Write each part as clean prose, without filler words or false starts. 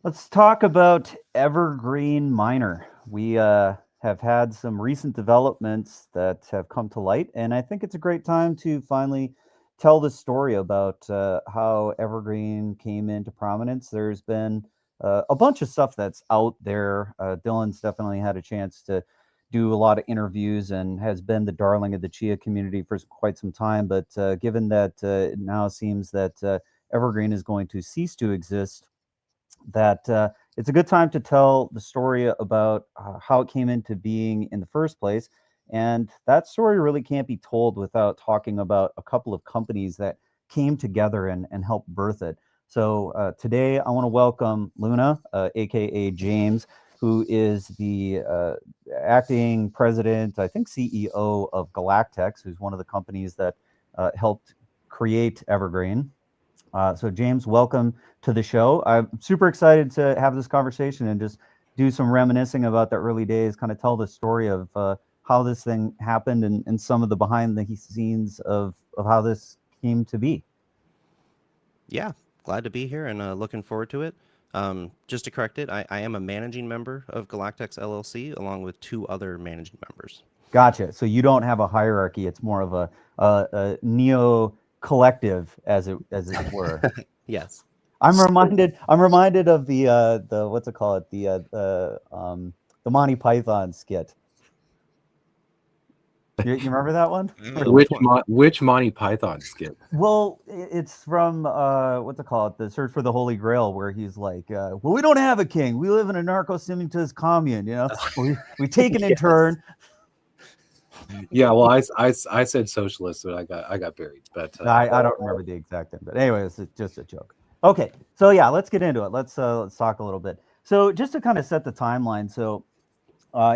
Let's talk about Evergreen Miner. We have had some recent developments that have come to light, and I think it's a great time to finally tell the story about how Evergreen came into prominence. There's been a bunch of stuff that's out there. Dylan's definitely had a chance to do a lot of interviews and has been the darling of the Chia community for quite some time. But given that it now seems that Evergreen is going to cease to exist, that it's a good time to tell the story about how it came into being in the first place. And that story really can't be told without talking about a couple of companies that came together and helped birth it. So today I want to welcome Luna, aka James, who is the acting president, I think CEO of Galactechs, who's one of the companies that helped create Evergreen. So, James, welcome to the show. I'm super excited to have this conversation and just do some reminiscing about the early days, kind of tell the story of how this thing happened and some of the behind the scenes of how this came to be. Yeah, glad to be here and looking forward to it. Just to correct it, I am a managing member of Galactechs LLC along with two other managing members. Gotcha. So you don't have a hierarchy; it's more of a neo collective, as it were. Yes. I'm reminded of the what's it called, the Monty Python skit. You remember that one? Oh, which one? Which Monty Python skit? Well, it's from what's it called? The Search for the Holy Grail, where he's like, "Well, we don't have a king. We live in a narco-simiantist commune. We take it in Yes. turn." Yeah, well, I said socialist, but I got buried. But I don't remember the exact thing, but anyway, it's just a joke. Okay, so yeah, let's get into it. Let's talk a little bit. So just to kind of set the timeline, so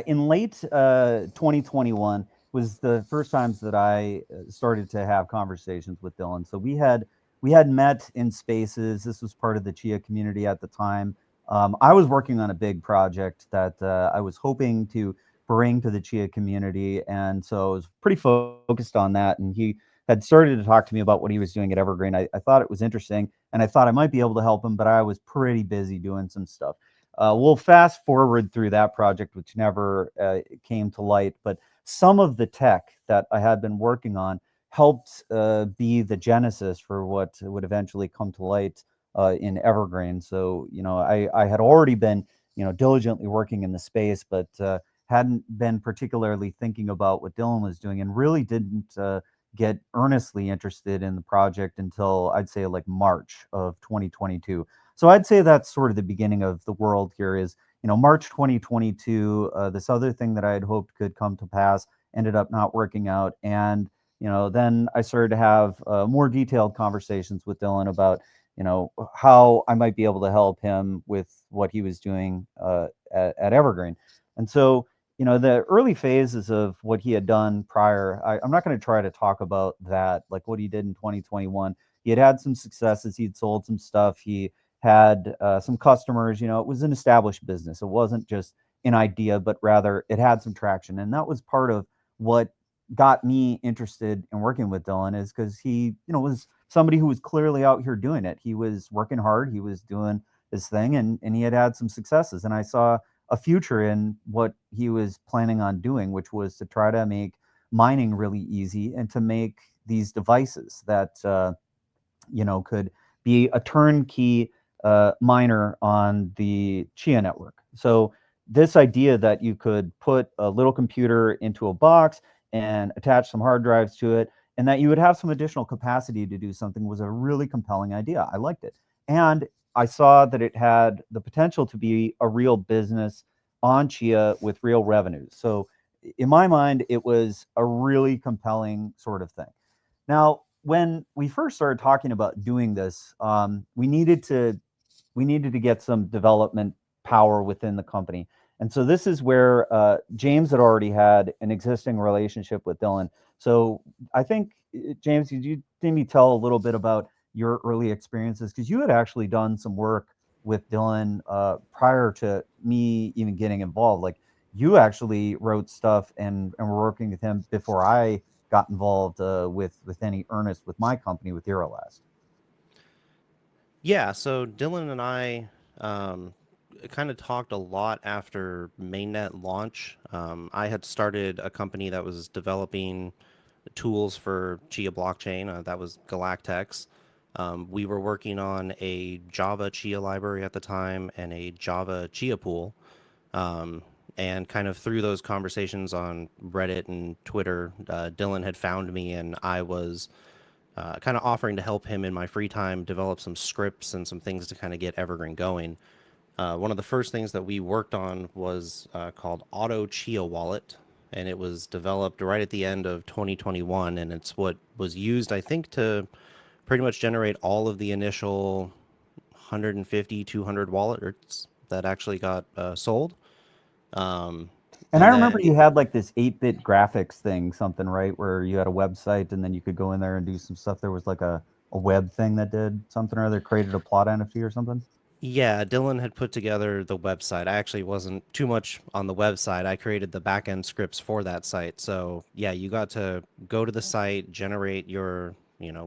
in late 2021 was the first times that I started to have conversations with Dylan. So we had met in spaces. This was part of the Chia community at the time. I was working on a big project that I was hoping to bring to the Chia community, and so I was pretty focused on that. And he had started to talk to me about what he was doing at Evergreen. I thought it was interesting, and I thought I might be able to help him, but I was pretty busy doing some stuff. We'll fast forward through that project, which never came to light, but some of the tech that I had been working on helped be the genesis for what would eventually come to light in Evergreen. So, I had already been, diligently working in the space, but hadn't been particularly thinking about what Dylan was doing and really didn't get earnestly interested in the project until I'd say like March of 2022. So I'd say that's sort of the beginning of the world here is, March 2022, this other thing that I had hoped could come to pass ended up not working out. And, then I started to have more detailed conversations with Dylan about, how I might be able to help him with what he was doing at Evergreen. And so, the early phases of what he had done prior, I'm not going to try to talk about that, like what he did in 2021. He had some successes. He'd sold some stuff. He had some customers. It was an established business. It wasn't just an idea, but rather it had some traction. And that was part of what got me interested in working with Dylan is because he, was somebody who was clearly out here doing it. He was working hard. He was doing his thing and he had some successes. And I saw a future in what he was planning on doing, which was to try to make mining really easy and to make these devices that, could be a turnkey miner on the Chia network. So this idea that you could put a little computer into a box and attach some hard drives to it, and that you would have some additional capacity to do something was a really compelling idea. I liked it. And I saw that it had the potential to be a real business on Chia with real revenues. So in my mind, it was a really compelling sort of thing. Now, when we first started talking about doing this, we needed to get some development power within the company. And so this is where James had already had an existing relationship with Dylan. So I think, James, could you maybe tell a little bit about your early experiences? Because you had actually done some work with Dylan prior to me even getting involved. Like you actually wrote stuff and were working with him before I got involved with any earnest with my company with Irulast. Yeah, so Dylan and I kind of talked a lot after mainnet launch. I had started a company that was developing tools for Chia blockchain. That was Galactechs. We were working on a Java Chia library at the time and a Java Chia pool. Um, and kind of through those conversations on Reddit and Twitter, Dylan had found me, and I was kind of offering to help him in my free time develop some scripts and some things to kind of get Evergreen going. One of the first things that we worked on was called Auto Chia Wallet, and it was developed right at the end of 2021, and it's what was used, I think, to pretty much generate all of the initial 150, 200 wallets that actually got sold. And I And remember then, you had like this 8-bit graphics thing, something, right? Where you had a website and then you could go in there and do some stuff. There was like a web thing that did something or other, created a plot NFT or something. yeah, Dylan had put together the website. I actually wasn't too much on the website. I created the backend scripts for that site. So yeah, you got to go to the site, generate your,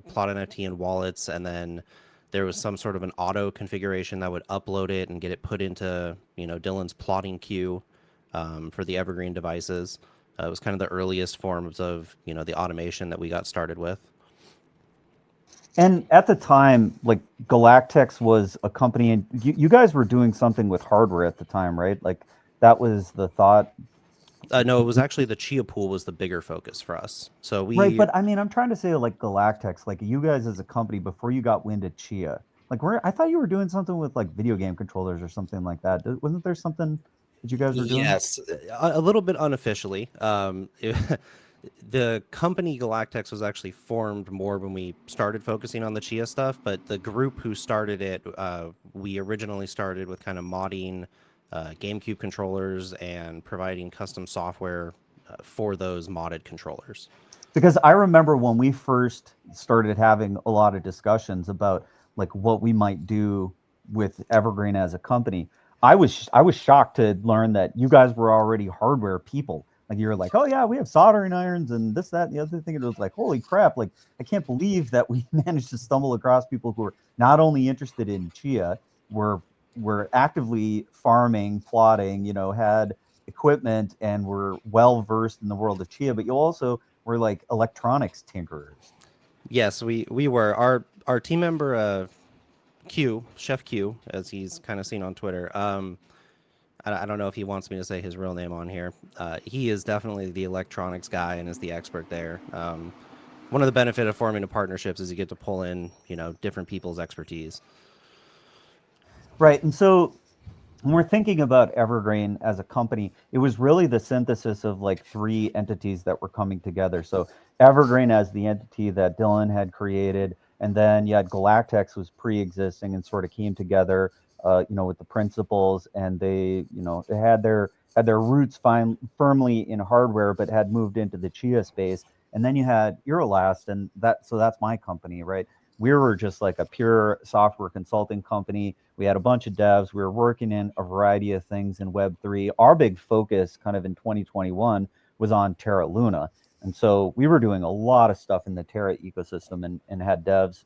plot NFT and wallets, and then there was some sort of an auto configuration that would upload it and get it put into, Dylan's plotting queue for the Evergreen devices. It was kind of the earliest forms of, the automation that we got started with. And at the time, like Galactechs was a company, and you guys were doing something with hardware at the time, right? Like that was the thought. No, it was actually the Chia pool was the bigger focus for us. So Right, we but I mean, I'm trying to say like Galactechs, like you guys as a company before you got wind of Chia, like I thought you were doing something with like video game controllers or something like that. Wasn't there something that you guys were doing? Yes, a little bit unofficially. The company Galactex was actually formed more when we started focusing on the Chia stuff, but the group who started it, we originally started with kind of modding GameCube controllers and providing custom software for those modded controllers. Because I remember when we first started having a lot of discussions about like what we might do with Evergreen as a company. I was shocked to learn that you guys were already hardware people. Like you were like, oh yeah, we have soldering irons and this, that, and the other thing. And it was like, holy crap! Like I can't believe that we managed to stumble across people who are not only interested in Chia, were actively farming, plotting, had equipment, and were well versed in the world of Chia, but you also were like electronics tinkerers. Yes, we were our team member Q, Chef Q, as he's kind of seen on Twitter. I don't know if he wants me to say his real name on here. He is definitely the electronics guy and is the expert there. One of the benefit of forming a partnerships is you get to pull in, different people's expertise. Right. And so when we're thinking about Evergreen as a company, it was really the synthesis of like three entities that were coming together. So Evergreen as the entity that Dylan had created, and then you had Galactex was pre-existing and sort of came together, with the principles, and they had their roots firmly in hardware, but had moved into the Chia space. And then you had Irulast, and that's my company, right? We were just like a pure software consulting company. We had a bunch of devs. We were working in a variety of things in Web3. Our big focus kind of in 2021 was on Terra Luna. And so we were doing a lot of stuff in the Terra ecosystem, and had devs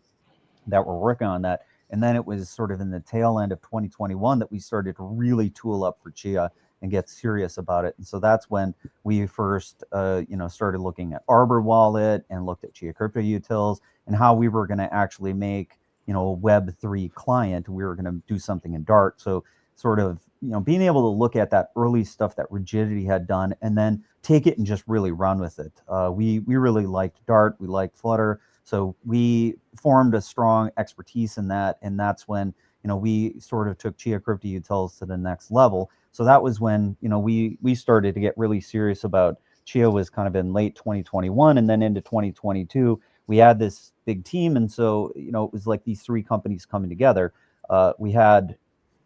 that were working on that. And then it was sort of in the tail end of 2021 that we started to really tool up for Chia and get serious about it. And so that's when we first, started looking at Arbor Wallet and looked at Chia Crypto Utils and how we were going to actually make, a Web3 client. We were going to do something in Dart. So sort of, being able to look at that early stuff that Rigidity had done and then take it and just really run with it. We really liked Dart. We liked Flutter. So we formed a strong expertise in that, and that's when we sort of took Chia Crypto Utils to the next level. So that was when we started to get really serious about Chia. Was kind of in late 2021, and then into 2022 we had this big team, and so it was like these three companies coming together. We had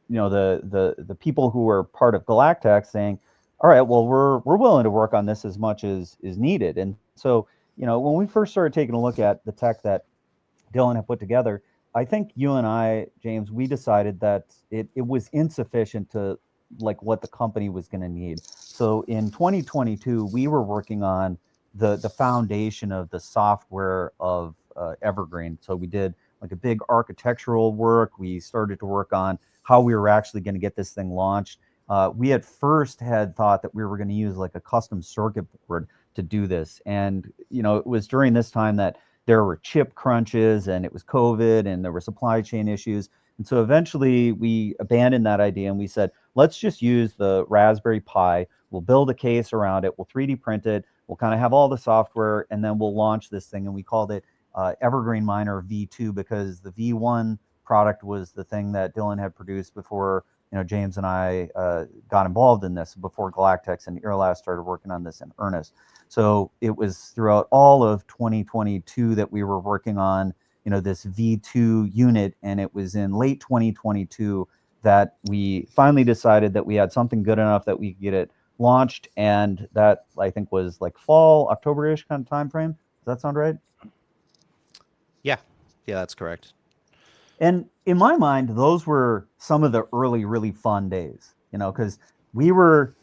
the people who were part of Galactech saying, all right, well, we're willing to work on this as much as is needed. And so when we first started taking a look at the tech that Dylan had put together, I think you and I, James, we decided that it was insufficient to like what the company was going to need. So in 2022, we were working on the foundation of the software of Evergreen. So we did like a big architectural work. We started to work on how we were actually going to get this thing launched. We at first had thought that we were going to use like a custom circuit board to do this. And, it was during this time that there were chip crunches and it was COVID and there were supply chain issues. And so eventually we abandoned that idea and we said, let's just use the Raspberry Pi. We'll build a case around it. We'll 3D print it. We'll kind of have all the software and then we'll launch this thing. And we called it Evergreen Miner V2 because the V1 product was the thing that Dylan had produced before James and I got involved in this, before Galactechs and Irulast started working on this in earnest. So it was throughout all of 2022 that we were working on this V2 unit, and it was in late 2022 that we finally decided that we had something good enough that we could get it launched, and that I think was like fall, October-ish kind of time frame. Does that sound right? Yeah, that's correct. And in my mind, those were some of the early, really fun days, because we were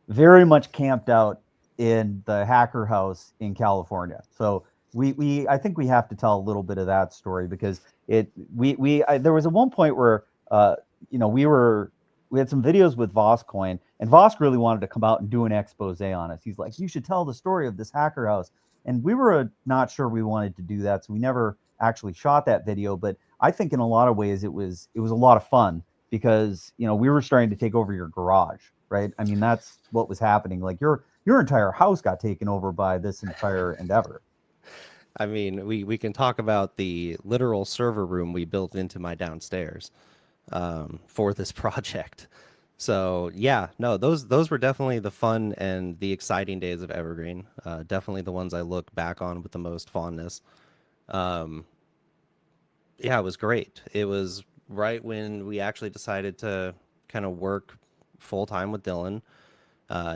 very much camped out in the hacker house in California. So I think we have to tell a little bit of that story because there was at one point where, we had some videos with VoskCoin, and Vosk really wanted to come out and do an expose on us. He's like, you should tell the story of this hacker house. And we were not sure we wanted to do that. So we never actually shot that video, but I think in a lot of ways it was a lot of fun because we were starting to take over your garage, right? I mean, that's what was happening. Like your entire house got taken over by this entire endeavor. I mean, we can talk about the literal server room we built into my downstairs for this project. So yeah, no, those were definitely the fun and the exciting days of Evergreen. Definitely the ones I look back on with the most fondness. Yeah, it was great. It was right when we actually decided to kind of work full time with Dylan.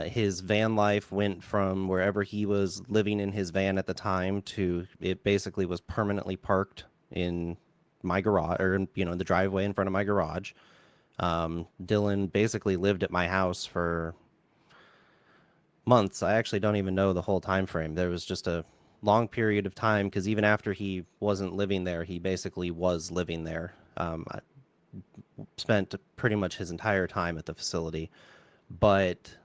His van life went from wherever he was living in his van at the time to it basically was permanently parked in my garage, or in the driveway in front of my garage. Dylan basically lived at my house for months. I actually don't even know the whole time frame. There was just a long period of time because even after he wasn't living there, he basically was living there. I spent pretty much his entire time at the facility, but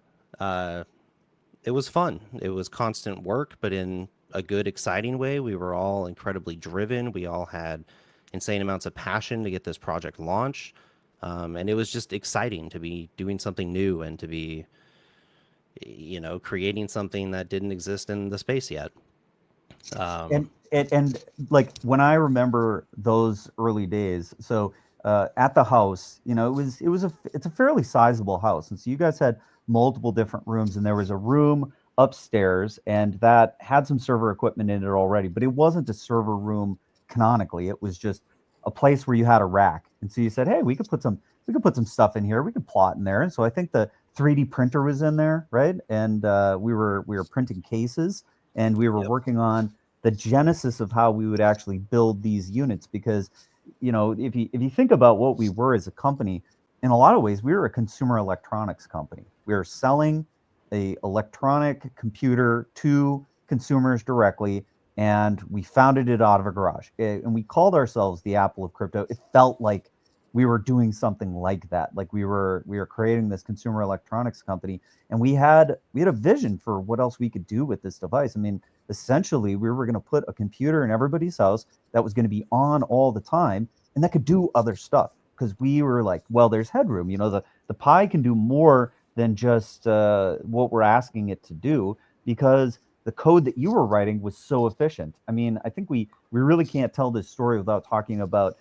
it was fun. It was constant work, but in a good, exciting way. We were all incredibly driven. We all had insane amounts of passion to get this project launched. And it was just exciting to be doing something new and to be, creating something that didn't exist in the space yet. And like when I remember those early days, so at the house, it's a fairly sizable house, and so you guys had multiple different rooms, and there was a room upstairs, and that had some server equipment in it already, but it wasn't a server room canonically. It was just a place where you had a rack, and so you said, hey, we could put some stuff in here. We could plot in there, and so I think the 3D printer was in there, right? And we were printing cases, and we were working on the genesis of how we would actually build these units because if you think about what we were as a company, in a lot of ways we were a consumer electronics company. We were selling a electronic computer to consumers directly, and we founded it out of a garage, and we called ourselves the Apple of crypto. It felt like we were doing something like that, like we were creating this consumer electronics company, and we had a vision for what else we could do with this device. I mean, essentially we were going to put a computer in everybody's house that was going to be on all the time and that could do other stuff because we were like, well, there's headroom. The Pi can do more than just what we're asking it to do because the code that you were writing was so efficient. I mean, I think we really can't tell this story without talking about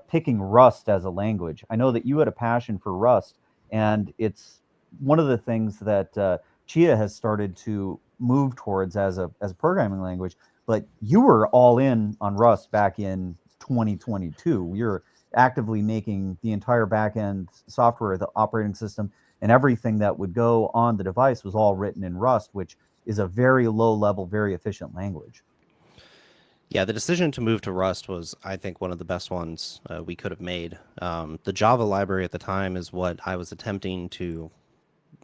picking Rust as a language. I know that you had a passion for Rust, and it's one of the things that Chia has started to move towards as a programming language. But you were all in on Rust back in 2022. You're actively making the entire backend software, the operating system, and everything that would go on the device was all written in Rust, which is a very low level, very efficient language. Yeah, the decision to move to Rust was, I think, one of the best ones we could have made. The Java library at the time is what I was attempting to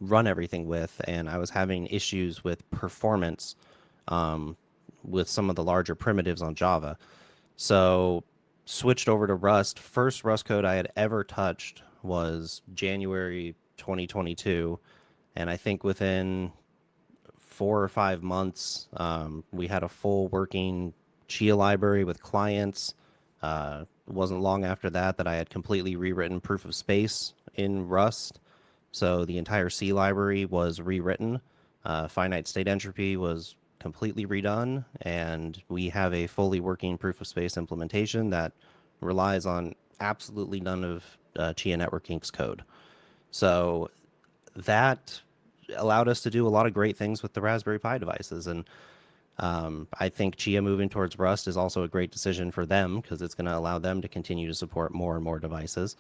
run everything with, and I was having issues with performance with some of the larger primitives on Java. So switched over to Rust. First Rust code I had ever touched was January 2022, and I think within 4 or 5 months, we had a full working Chia library with clients. It wasn't long after that I had completely rewritten proof of space in Rust. So the entire C library was rewritten. Finite state entropy was completely redone, and we have a fully working proof of space implementation that relies on absolutely none of Chia Network Inc.'s code. So that allowed us to do a lot of great things with the Raspberry Pi devices. And I think Chia moving towards Rust is also a great decision for them because it's going to allow them to continue to support more and more devices.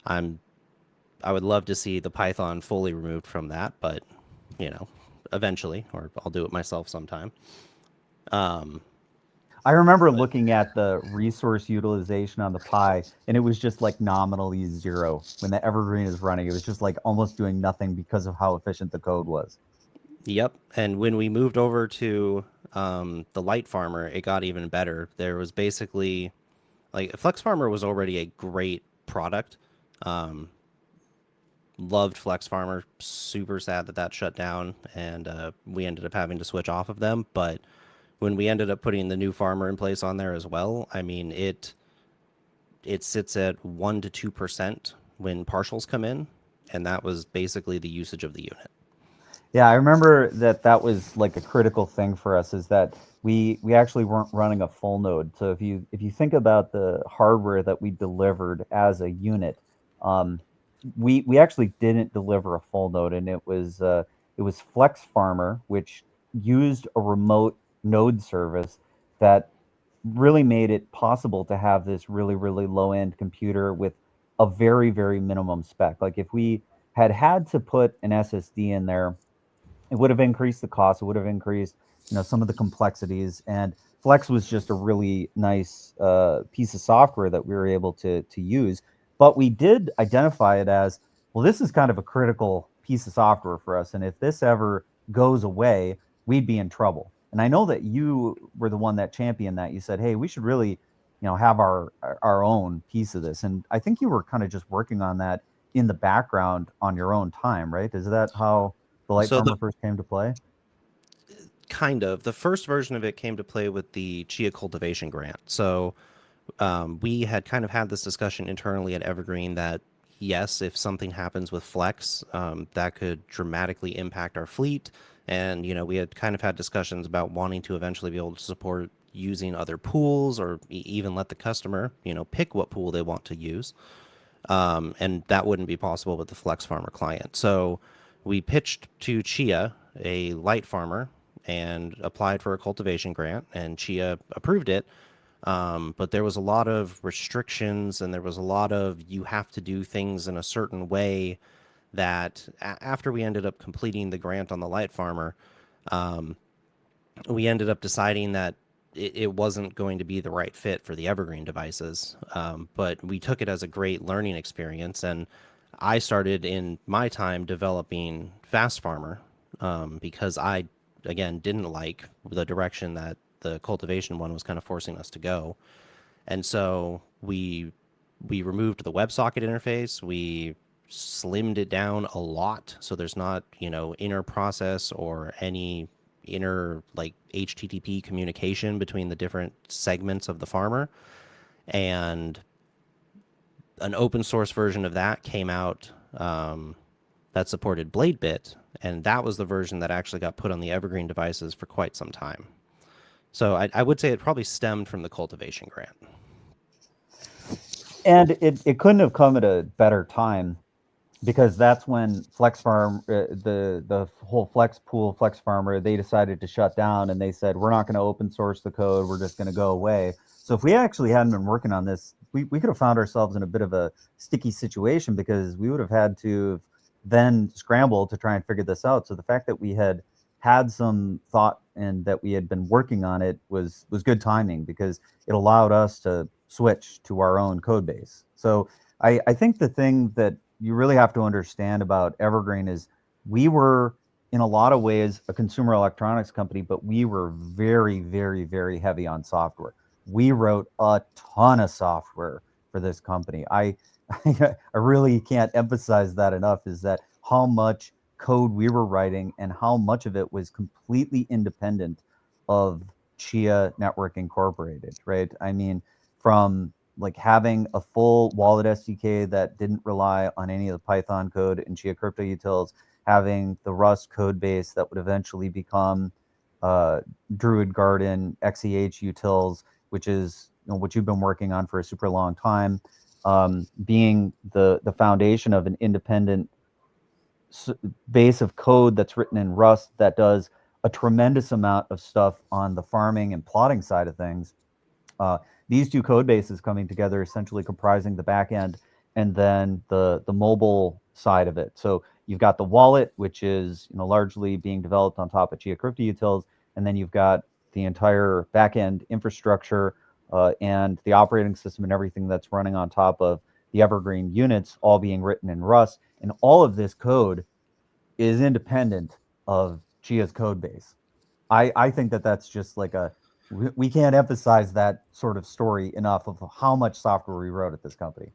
I would love to see the Python fully removed from that, but eventually, or I'll do it myself sometime. I remember looking at the resource utilization on the Pi, and it was just like nominally 0 when the Evergreen is running. It was just like almost doing nothing because of how efficient the code was. Yep. And when we moved over to the Light Farmer, it got even better. There was basically like Flex Farmer was already a great product. Loved Flex Farmer. Super sad that shut down, and we ended up having to switch off of them. But when we ended up putting the new Farmer in place on there as well, I mean it sits at 1 to 2% when partials come in, and that was basically the usage of the unit. Yeah, I remember that was like a critical thing for us, is that we actually weren't running a full node. So if you think about the hardware that we delivered as a unit, we actually didn't deliver a full node, and it was Flex Farmer, which used a remote node service that really made it possible to have this really, really low end computer with a very, very minimum spec. Like if we had to put an SSD in there, it would have increased the cost. It would have increased, some of the complexities. And Flex was just a really nice piece of software that we were able to use. But we did identify it as, well, this is kind of a critical piece of software for us. And if this ever goes away, we'd be in trouble. And I know that you were the one that championed that. You said, hey, we should really, have our own piece of this. And I think you were kind of just working on that in the background on your own time, right? Is that how the Light Farmer first came to play? Kind of. The first version of it came to play with the Chia cultivation grant. So we had kind of had this discussion internally at Evergreen that, yes, if something happens with Flex, that could dramatically impact our fleet. And, we had kind of had discussions about wanting to eventually be able to support using other pools, or even let the customer, pick what pool they want to use. And that wouldn't be possible with the Flex Farmer client. So we pitched to Chia, a Light Farmer, and applied for a cultivation grant, and Chia approved it. But there was a lot of restrictions, and there was a lot of, you have to do things in a certain way, that after we ended up completing the grant on the Light Farmer, we ended up deciding that it wasn't going to be the right fit for the Evergreen devices. But we took it as a great learning experience, and I started in my time developing Fast Farmer, because I, again, didn't like the direction that the cultivation one was kind of forcing us to go. And so we removed the WebSocket interface. We slimmed it down a lot, so there's not, inner process or any inner like HTTP communication between the different segments of the farmer. And an open source version of that came out that supported BladeBit, and that was the version that actually got put on the Evergreen devices for quite some time. So I would say it probably stemmed from the cultivation grant. And it couldn't have come at a better time, because that's when Flex Farm, the whole Flex Pool, Flex Farmer, they decided to shut down, and they said, we're not going to open source the code. We're just going to go away. So if we actually hadn't been working on this, we could have found ourselves in a bit of a sticky situation, because we would have had to then scramble to try and figure this out. So the fact that we had some thought and that we had been working on it was good timing, because it allowed us to switch to our own code base. So I think the thing that you really have to understand about Evergreen is, we were in a lot of ways a consumer electronics company, but we were very, very, very heavy on software. We wrote a ton of software for this company. I I really can't emphasize that enough, is that how much code we were writing and how much of it was completely independent of Chia Network Incorporated, right? I mean, from like having a full wallet SDK that didn't rely on any of the Python code and Chia crypto utils, having the Rust code base that would eventually become Druid Garden XEH utils, which is what you've been working on for a super long time, being the foundation of an independent base of code that's written in Rust that does a tremendous amount of stuff on the farming and plotting side of things. These two code bases coming together, essentially comprising the back end and then the mobile side of it. So you've got the wallet, which is largely being developed on top of Chia crypto utils, and then you've got the entire back end infrastructure and the operating system and everything that's running on top of the Evergreen units, all being written in Rust. And all of this code is independent of Chia's code base. I think that that's just like we can't emphasize that sort of story enough of how much software we wrote at this company.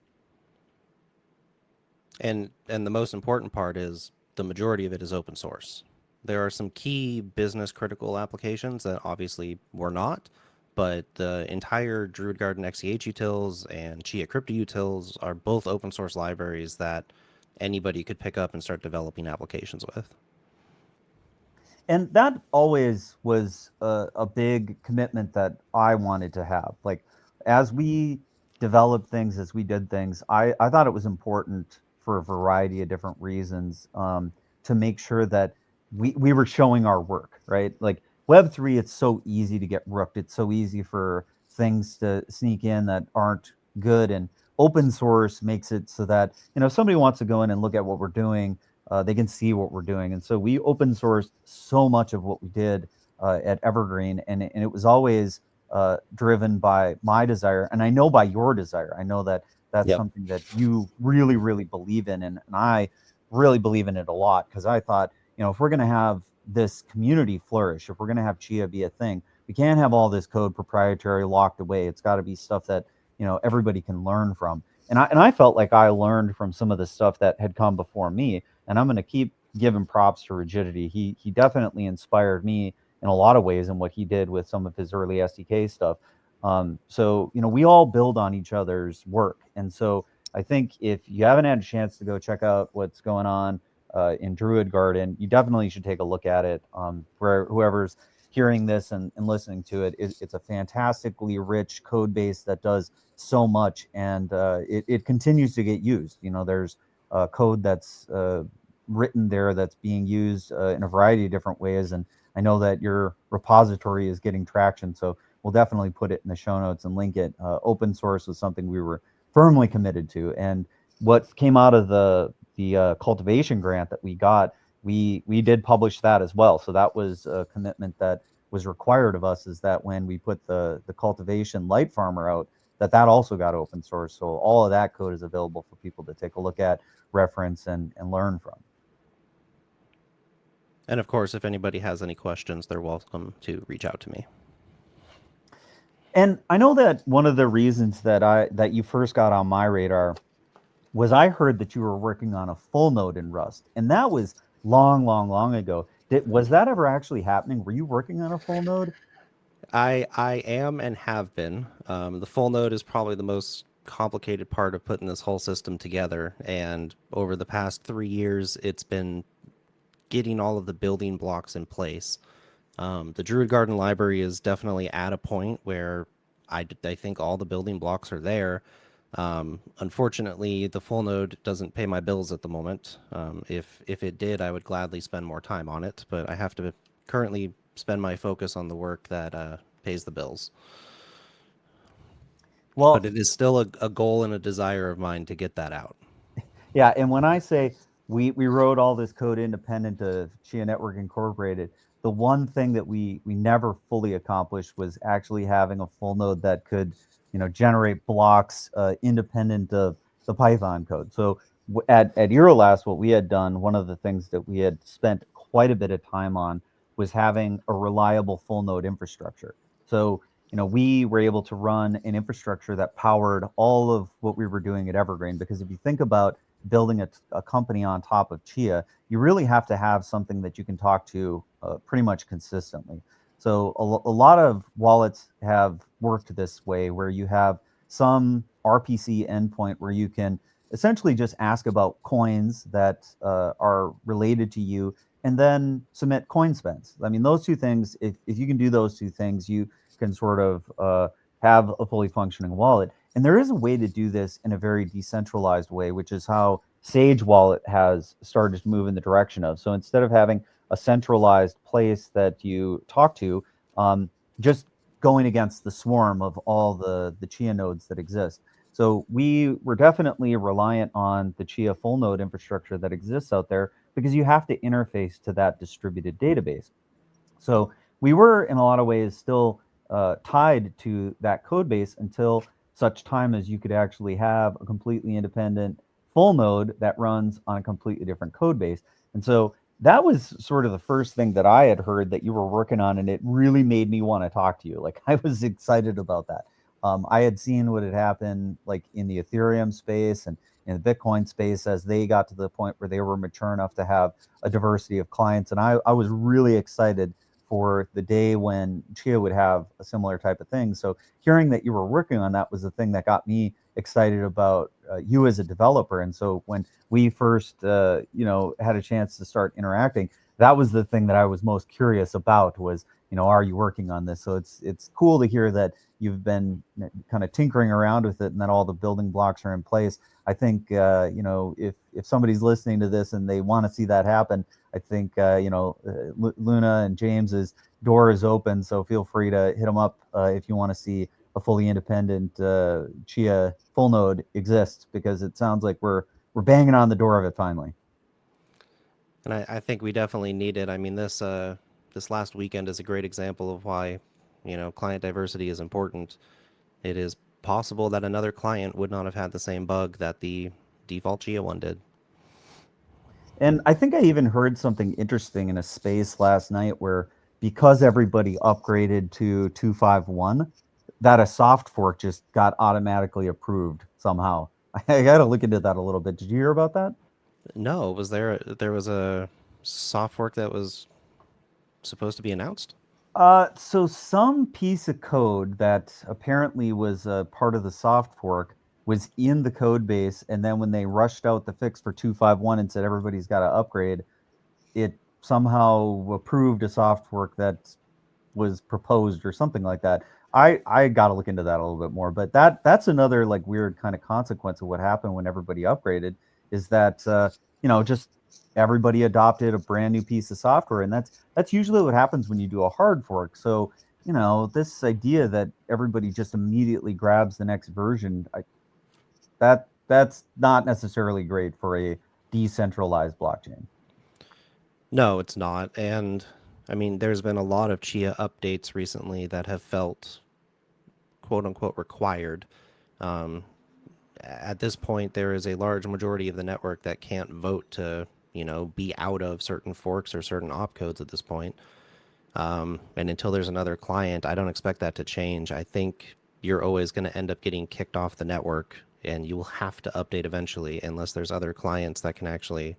And the most important part is the majority of it is open source. There are some key business critical applications that obviously were not, but the entire Druid Garden XEH utils and Chia crypto utils are both open source libraries that anybody could pick up and start developing applications with. And that always was a big commitment that I wanted to have. Like, as we developed things, as we did things, I thought it was important for a variety of different reasons, to make sure that we were showing our work, right? Like Web3, it's so easy to get rooked. It's so easy for things to sneak in that aren't good. And open source makes it so that, if somebody wants to go in and look at what we're doing, they can see what we're doing. And so we open sourced so much of what we did at Evergreen, and it was always driven by my desire, and I know by your desire. I know that that's something that you really, really believe in, and I really believe in it a lot, because I thought, if we're going to have this community flourish, if we're going to have Chia be a thing, we can't have all this code proprietary locked away. It's got to be stuff that everybody can learn from. And I felt like I learned from some of the stuff that had come before me, and I'm going to keep giving props to Rigidity. He definitely inspired me in a lot of ways in what he did with some of his early SDK stuff. So we all build on each other's work, and so I think if you haven't had a chance to go check out what's going on in Druid Garden, you definitely should take a look at it. For whoever's hearing this and listening to it, it's a fantastically rich code base that does so much, and it continues to get used. There's code that's written there that's being used in a variety of different ways, and I know that your repository is getting traction, so we'll definitely put it in the show notes and link it. Open source was something we were firmly committed to, and what came out of the cultivation grant that we got, we did publish that as well. So that was a commitment that was required of us, is that when we put the cultivation light farmer out, that also got open source. So all of that code is available for people to take a look at, reference, and learn from. And of course, if anybody has any questions, they're welcome to reach out to me. And I know that one of the reasons that you first got on my radar was I heard that you were working on a full node in Rust, and that was long, long, long ago. Was that ever actually happening? Were you working on a full node? I am and have been. The full node is probably the most complicated part of putting this whole system together, and over the past 3 years, it's been getting all of the building blocks in place. The Druid Garden library is definitely at a point where I think all the building blocks are there. Unfortunately, the full node doesn't pay my bills at the moment. If it did, I would gladly spend more time on it, but I have to currently spend my focus on the work that pays the bills. Well, but it is still a goal and a desire of mine to get that out. Yeah, and when I say we wrote all this code independent of Chia Network Incorporated, the one thing that we never fully accomplished was actually having a full node that could generate blocks independent of the Python code. So at Irulast, what we had done, one of the things that we had spent quite a bit of time on was having a reliable full node infrastructure. So we were able to run an infrastructure that powered all of what we were doing at Evergreen. Because if you think about building a company on top of Chia, you really have to have something that you can talk to pretty much consistently. So a lot of wallets have worked this way, where you have some RPC endpoint where you can essentially just ask about coins that are related to you, and then submit coin spends. I mean, those two things, if you can do those two things, you can sort of have a fully functioning wallet. And there is a way to do this in a very decentralized way, which is how Sage Wallet has started to move in the direction of. So instead of having a centralized place that you talk to, just going against the swarm of all the Chia nodes that exist. So we were definitely reliant on the Chia full node infrastructure that exists out there, because you have to interface to that distributed database. So we were, in a lot of ways, still tied to that code base until such time as you could actually have a completely independent full node that runs on a completely different code base. And so that was sort of the first thing that I had heard that you were working on, and it really made me want to talk to you. Like, I was excited about that. I had seen what had happened, like in the Ethereum space and in the Bitcoin space, as they got to the point where they were mature enough to have a diversity of clients. And I was really excited for the day when Chia would have a similar type of thing. So hearing that you were working on that was the thing that got me excited about you as a developer. And so when we first, had a chance to start interacting, that was the thing that I was most curious about was, are you working on this? So it's cool to hear that you've been kind of tinkering around with it and that all the building blocks are in place. I think, if somebody's listening to this and they want to see that happen, I think, Luna and James's door is open. So feel free to hit them up if you want to see a fully independent Chia full node exist, because it sounds like we're banging on the door of it finally. And I think we definitely need it. I mean, this last weekend is a great example of why, client diversity is important. It is possible that another client would not have had the same bug that the default Chia one did. And I think I even heard something interesting in a space last night where, because everybody upgraded to 251, that a soft fork just got automatically approved somehow. I got to look into that a little bit. Did you hear about that? No, there was a soft fork that was supposed to be announced? So some piece of code that apparently was part of the soft fork was in the code base, and then when they rushed out the fix for 251 and said everybody's got to upgrade, it somehow approved a soft fork that was proposed or something like that. I got to look into that a little bit more, but that's another like weird kind of consequence of what happened when everybody upgraded, is that just everybody adopted a brand new piece of software, and that's usually what happens when you do a hard fork. So this idea that everybody just immediately grabs the next version, that's not necessarily great for a decentralized blockchain. No, it's not. And I mean, there's been a lot of Chia updates recently that have felt quote unquote required. Um, at this point, there is a large majority of the network that can't vote to, be out of certain forks or certain opcodes at this point. And until there's another client, I don't expect that to change. I think you're always going to end up getting kicked off the network, and you will have to update eventually, unless there's other clients that can actually,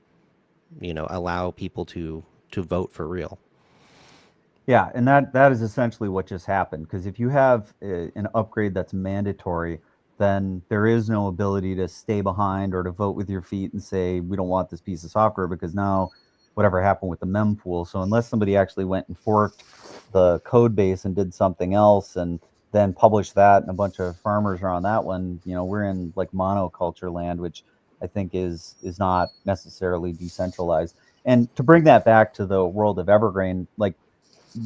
allow people to vote for real. Yeah, and that is essentially what just happened. Because if you have an upgrade that's mandatory, then there is no ability to stay behind or to vote with your feet and say we don't want this piece of software, because now whatever happened with the mempool. So unless somebody actually went and forked the code base and did something else and then published that, and a bunch of farmers are on that one, we're in like monoculture land, which I think is not necessarily decentralized. And to bring that back to the world of Evergreen, like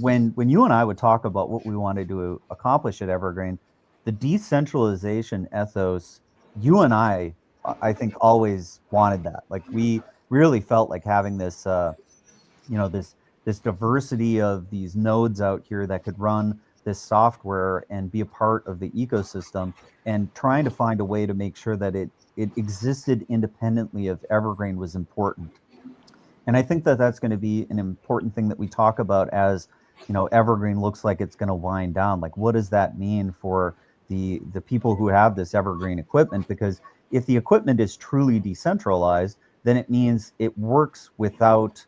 when you and I would talk about what we wanted to accomplish at Evergreen, the decentralization ethos, you and I think always wanted that. Like we really felt like having this, this diversity of these nodes out here that could run this software and be a part of the ecosystem, and trying to find a way to make sure that it existed independently of Evergreen was important. And I think that that's going to be an important thing that we talk about as Evergreen looks like it's going to wind down. Like, what does that mean for the people who have this Evergreen equipment? Because if the equipment is truly decentralized, then it means it works without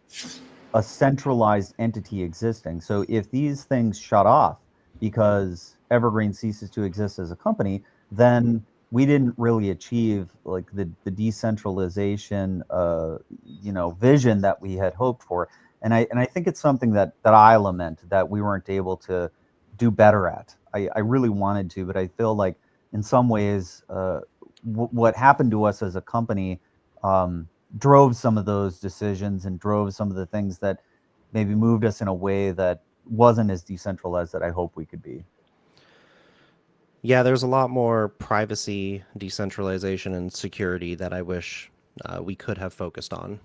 a centralized entity existing. So if these things shut off because Evergreen ceases to exist as a company, then we didn't really achieve like the decentralization vision that we had hoped for. And I think it's something that I lament that we weren't able to do better at. I really wanted to, but I feel like in some ways what happened to us as a company drove some of those decisions and drove some of the things that maybe moved us in a way that wasn't as decentralized that I hope we could be. Yeah, there's a lot more privacy, decentralization, and security that I wish we could have focused on,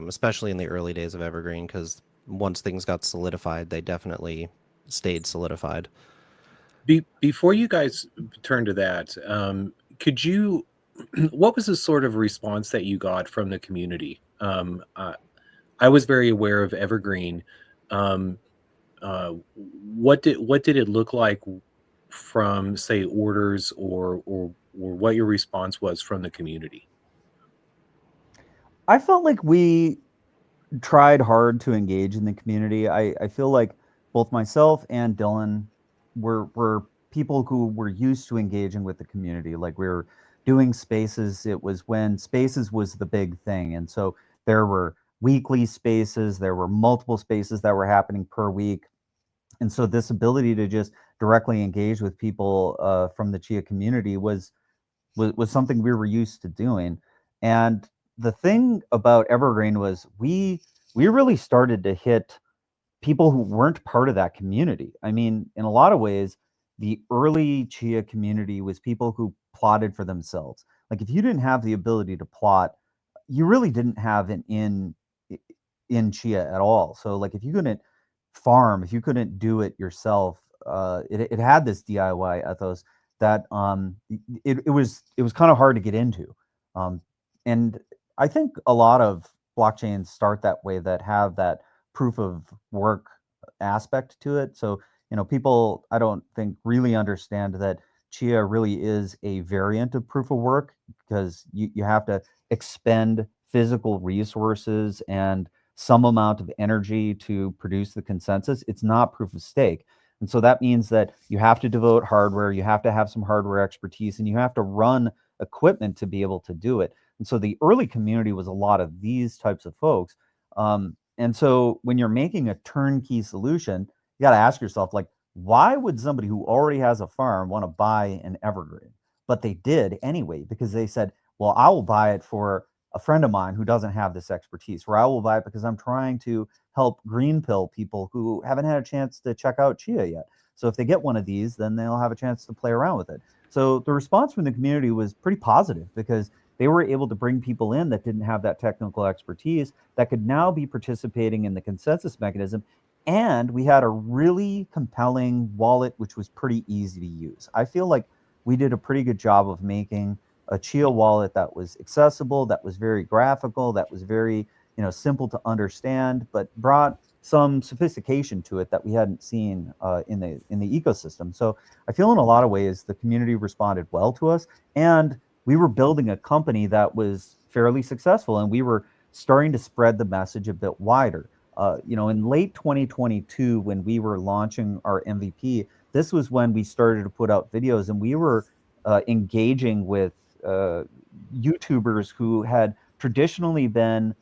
especially in the early days of Evergreen, because once things got solidified, they definitely stayed solidified. Before you guys turn to that, could you? What was the sort of response that you got from the community? I was very aware of Evergreen. Um, what did it look like from, say, orders or what your response was from the community? I felt like we tried hard to engage in the community. I feel like both myself and Dylan were people who were used to engaging with the community. Like we were doing spaces. It was when spaces was the big thing. And so there were weekly spaces, there were multiple spaces that were happening per week. And so this ability to just directly engage with people from the Chia community was something we were used to doing. And the thing about Evergreen was we really started to hit people who weren't part of that community. I mean, in a lot of ways, the early Chia community was people who plotted for themselves. Like if you didn't have the ability to plot, you really didn't have an in Chia at all. So like if you couldn't farm, if you couldn't do it yourself, it had this DIY ethos that it was kind of hard to get into. Um, and I think a lot of blockchains start that way that have that proof of work aspect to it. So, people I don't think really understand that Chia really is a variant of proof of work because you have to expend physical resources and some amount of energy to produce the consensus. It's not proof of stake. And so that means that you have to devote hardware, you have to have some hardware expertise, and you have to run equipment to be able to do it. And so the early community was a lot of these types of folks. And so when you're making a turnkey solution, you got to ask yourself, like, why would somebody who already has a farm want to buy an Evergreen? But they did anyway, because they said, well, I will buy it for a friend of mine who doesn't have this expertise, or I will buy it because I'm trying to help green pill people who haven't had a chance to check out Chia yet. So if they get one of these, then they'll have a chance to play around with it. So the response from the community was pretty positive because they were able to bring people in that didn't have that technical expertise that could now be participating in the consensus mechanism. And we had a really compelling wallet, which was pretty easy to use. I feel like we did a pretty good job of making a Chia wallet that was accessible, that was very graphical, that was very, simple to understand, but brought some sophistication to it that we hadn't seen in the ecosystem. So I feel in a lot of ways the community responded well to us, and we were building a company that was fairly successful, and we were starting to spread the message a bit wider. In late 2022, when we were launching our MVP, this was when we started to put out videos, and we were engaging with uh, YouTubers who had traditionally been,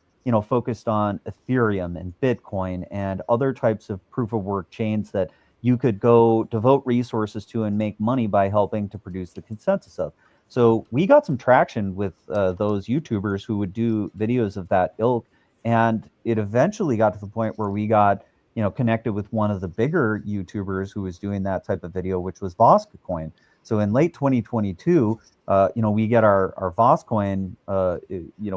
focused on Ethereum and Bitcoin and other types of proof of work chains that you could go devote resources to and make money by helping to produce the consensus of. So we got some traction with those YouTubers who would do videos of that ilk, and it eventually got to the point where we got, connected with one of the bigger YouTubers who was doing that type of video, which was VoskCoin. So in late 2022, we get our VoskCoin,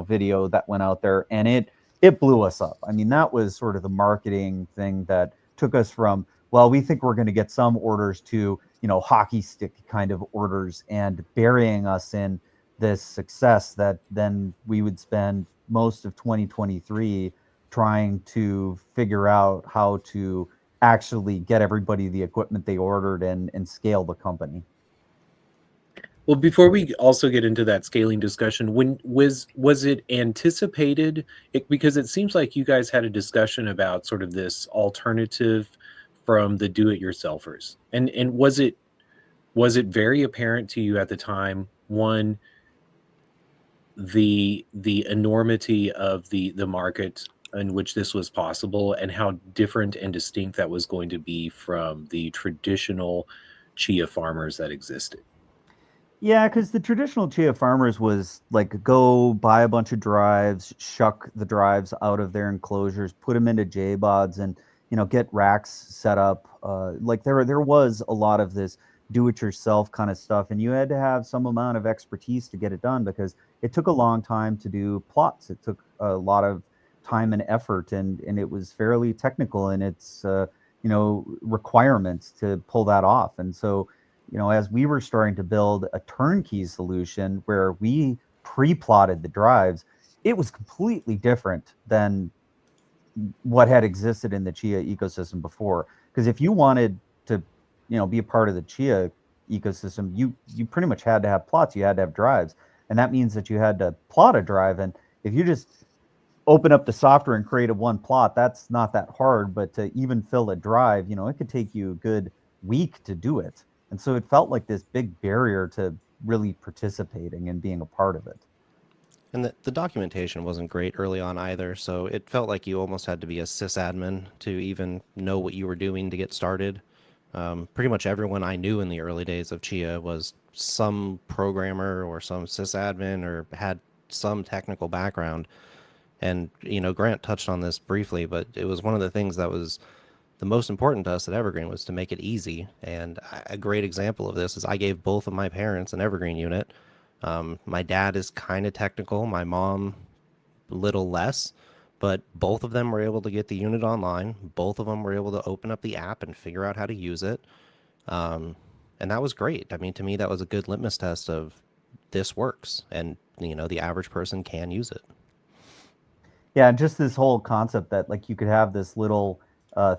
video that went out there, and it blew us up. I mean, that was sort of the marketing thing that took us from, well, we think we're going to get some orders to, hockey stick kind of orders, and burying us in this success that then we would spend most of 2023 trying to figure out how to actually get everybody the equipment they ordered and scale the company. Well, before we also get into that scaling discussion, when was it anticipated? Because it seems like you guys had a discussion about sort of this alternative from the do-it-yourselfers, and was it very apparent to you at the time, one, the enormity of the market in which this was possible, and how different and distinct that was going to be from the traditional Chia farmers that existed? Yeah, because the traditional Chia farmers was like go buy a bunch of drives, shuck the drives out of their enclosures, put them into JBODs, and get racks set up. Like there was a lot of this do-it-yourself kind of stuff, and you had to have some amount of expertise to get it done because it took a long time to do plots. It took a lot of time and effort, and it was fairly technical in its requirements to pull that off. And so as we were starting to build a turnkey solution where we pre-plotted the drives, it was completely different than what had existed in the Chia ecosystem before. Because if you wanted to, be a part of the Chia ecosystem, you pretty much had to have plots, you had to have drives. And that means that you had to plot a drive. And if you just open up the software and create a one plot, that's not that hard. But to even fill a drive, it could take you a good week to do it. And so it felt like this big barrier to really participating and being a part of it. And the documentation wasn't great early on either, so it felt like you almost had to be a sysadmin to even know what you were doing to get started. Pretty much everyone I knew in the early days of Chia was some programmer or some sysadmin or had some technical background. And, Grant touched on this briefly, but it was one of the things that was the most important to us at Evergreen was to make it easy. And a great example of this is I gave both of my parents an Evergreen unit. My dad is kind of technical, my mom a little less, but both of them were able to get the unit online. Both of them were able to open up the app and figure out how to use it. And that was great. I mean, to me, that was a good litmus test of this works, and the average person can use it. Yeah, and just this whole concept that like you could have this little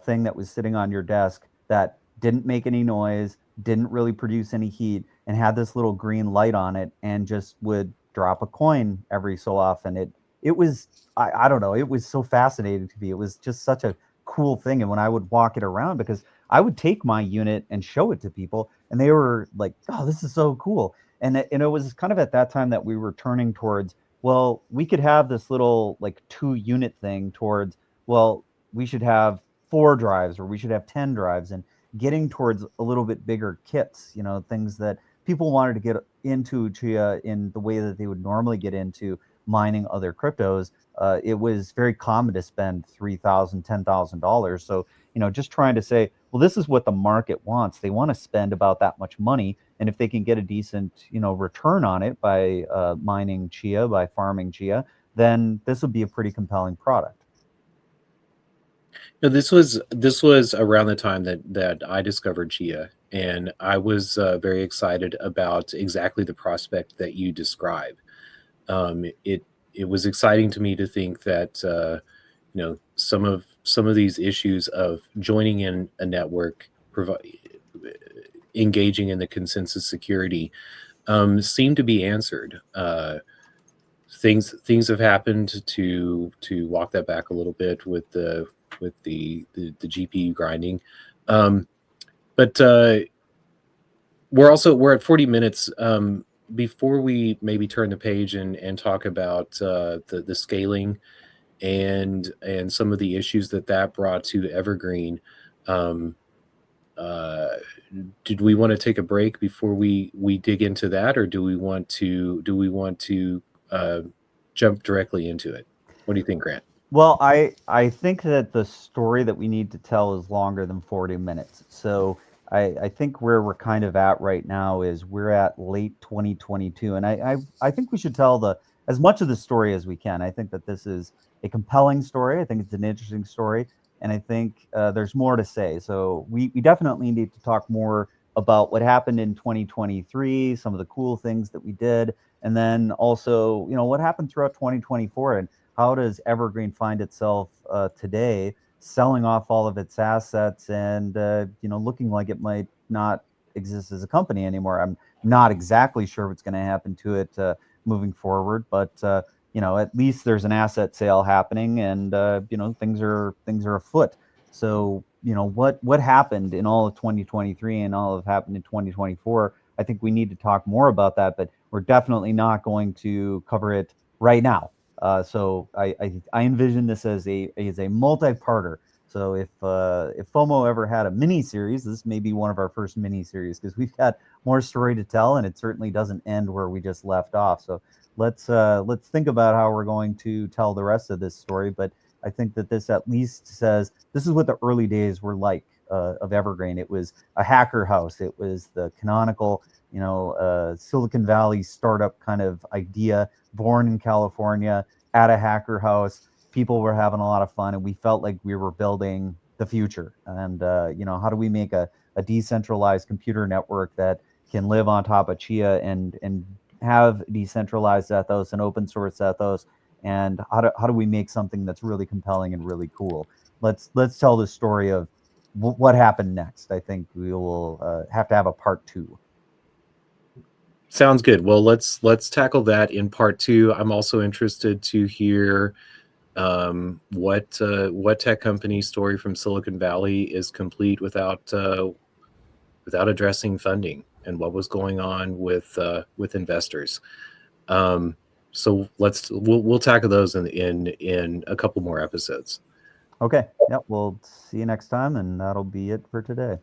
thing that was sitting on your desk that didn't make any noise, didn't really produce any heat, and had this little green light on it, and just would drop a coin every so often. It was I don't know, it was so fascinating to me. It was just such a cool thing, and when I would walk it around, because I would take my unit and show it to people, and they were like, "Oh, this is so cool." And it was kind of at that time that we were turning towards, well, we could have this little like 2 unit thing towards, well, we should have 4 drives or we should have 10 drives, and getting towards a little bit bigger kits, things that people wanted to get into Chia in the way that they would normally get into mining other cryptos. It was very common to spend $3,000, $10,000. So, just trying to say, well, this is what the market wants. They want to spend about that much money. And if they can get a decent, return on it by mining Chia, by farming Chia, then this would be a pretty compelling product. No, this was around the time that I discovered Chia, and I was very excited about exactly the prospect that you describe. It was exciting to me to think that some of these issues of joining in a network, engaging in the consensus security, seem to be answered. Things have happened to walk that back a little bit with the GPU grinding, but we're at 40 minutes. Before we maybe turn the page and talk about the scaling and some of the issues that brought to Evergreen, did we want to take a break before we dig into that, or do we want to jump directly into it? What do you think, Grant? Well, I think that the story that we need to tell is longer than 40 minutes. So I think where we're kind of at right now is we're at late 2022, and I think we should tell as much of the story as we can. I think that this is a compelling story. I think it's an interesting story, and I think there's more to say. So we definitely need to talk more about what happened in 2023, some of the cool things that we did, and then also what happened throughout 2024, and how does Evergreen find itself today selling off all of its assets and looking like it might not exist as a company anymore. I'm not exactly sure what's going to happen to it moving forward, but at least there's an asset sale happening, and things are afoot. So what happened in all of 2023 and all of happened in 2024. I think we need to talk more about that, but we're definitely not going to cover it right now. So I envision this as a multi-parter. So if FOMO ever had a mini series, this may be one of our first mini series, because we've got more story to tell, and it certainly doesn't end where we just left off. So let's think about how we're going to tell the rest of this story. But I think that this at least says this is what the early days were like of Evergreen. It was a hacker house. It was the canonical, Silicon Valley startup kind of idea, born in California at a hacker house. People were having a lot of fun, and we felt like we were building the future. And how do we make a decentralized computer network that can live on top of Chia and have decentralized ethos and open source ethos? And how do we make something that's really compelling and really cool? Let's tell the story of what happened next. I think we will have to have a part 2. Sounds good. Well, let's tackle that in part 2. I'm also interested to hear what tech company story from Silicon Valley is complete without addressing funding, and what was going on with investors. So we'll tackle those in a couple more episodes. Okay. Yep. We'll see you next time, and that'll be it for today.